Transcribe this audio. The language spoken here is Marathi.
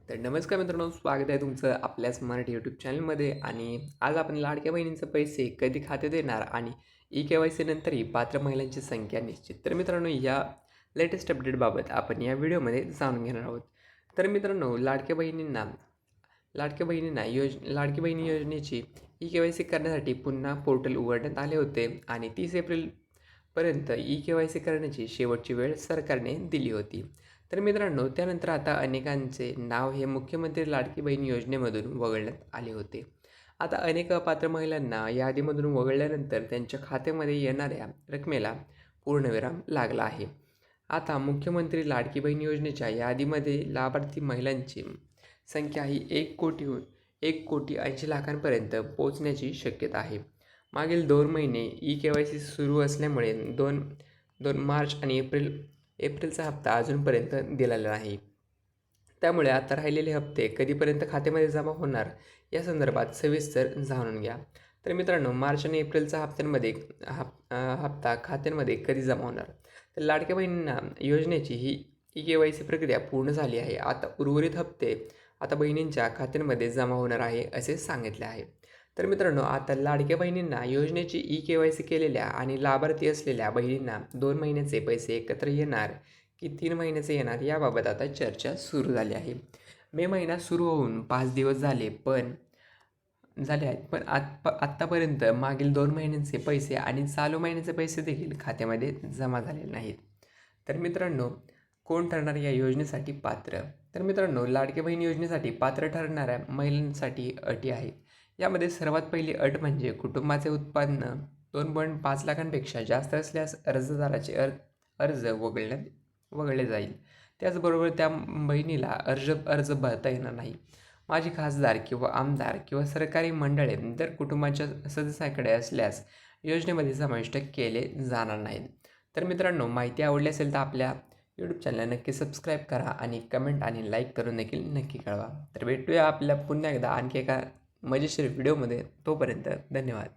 तर नमस्कार मित्रांनो, स्वागत आहे तुमचं आपल्याच मराठी यूट्यूब चॅनलमध्ये. आणि आज आपण लाडक्या बहिणींचे पैसे कधी खात्यात येणार आणि ई-के-वाय-सी नंतरही पात्र महिलांची संख्या निश्चित. तर मित्रांनो, या लेटेस्ट अपडेटबाबत आपण या व्हिडिओमध्ये जाणून घेणार आहोत. तर मित्रांनो, लाडकी बहिणी योजनेची ई-के-वाय-सी करण्यासाठी पुन्हा पोर्टल उघडण्यात आले होते आणि 30 एप्रिलपर्यंत ई-के-वाय-सी करण्याची शेवटची वेळ सरकारने दिली होती. तर मित्रांनो, त्यानंतर आता अनेकांचे नाव हे मुख्यमंत्री लाडकी बहीण योजनेमधून वगळण्यात आले होते. आता अनेक अपात्र महिलांना यादीमधून वगळल्यानंतर त्यांच्या खात्यामध्ये येणाऱ्या रकमेला पूर्णविराम लागला आहे. आता मुख्यमंत्री लाडकी बहीण योजनेच्या यादीमध्ये लाभार्थी महिलांची संख्या ही 1,80,00,000पर्यंत पोहोचण्याची शक्यता आहे. मागील 2 महिने ई-के-वाय-सी सुरू असल्यामुळे 2 मार्च आणि एप्रिलचा हप्ता अजूनपर्यंत दिलेला नाही. त्यामुळे आता राहिलेले हप्ते कधीपर्यंत खात्यामध्ये जमा होणार या संदर्भात सविस्तर जाणून घ्या. तर मित्रांनो, मार्च आणि एप्रिलचा हप्ता खात्यांमध्ये कधी जमा होणार? तर लाडक्या बहिणींना योजनेची ही ई-के-वाय-सी प्रक्रिया पूर्ण झाली आहे. आता उर्वरित हप्ते बहिणींच्या खात्यांमध्ये जमा होणार आहे असे सांगितले आहे. तर मित्रांनो, आता लाडक्या बहिणींना योजनेची ई-के-वाय-सी केलेल्या आणि लाभार्थी असलेल्या बहिणींना 2 महिन्याचे पैसे एकत्र येणार की 3 महिन्याचे येणार याबाबत आता चर्चा सुरू झाली आहे. मे महिना सुरू होऊन 5 दिवस झाले आहेत, पण आत्तापर्यंत मागील 2 महिन्यांचे पैसे आणि चालू महिन्याचे पैसे देखील खात्यामध्ये जमा झालेले नाहीत. तर मित्रांनो, कोण ठरणार या योजनेसाठी पात्र? तर मित्रांनो, लाडकी बहीण योजनेसाठी पात्र ठरणाऱ्या महिलांसाठी अटी आहेत. यामध्ये सर्वात पहिली अट म्हणजे कुटुंबाचे उत्पन्न 2.5 लाखांपेक्षा जास्त असल्यास अर्जदाराचे अर्ज वगळले जाईल. त्याचबरोबर त्या बहिणीला अर्ज भरता येणार नाही. माजी खासदार किंवा आमदार किंवा सरकारी मंडळे जर कुटुंबाच्या सदस्याकडे असल्यास योजनेमध्ये समाविष्ट केले जाणार नाहीत. तर मित्रांनो, माहिती आवडली असेल तर आपल्या यूट्यूब चॅनलला नक्की सबस्क्राईब करा आणि कमेंट आणि लाईक करून देखील नक्की कळवा. तर भेटूया आपल्या पुन्हा एकदा आणखी एका मजेशीर व्हिडिओमध्ये. तोपर्यंत धन्यवाद.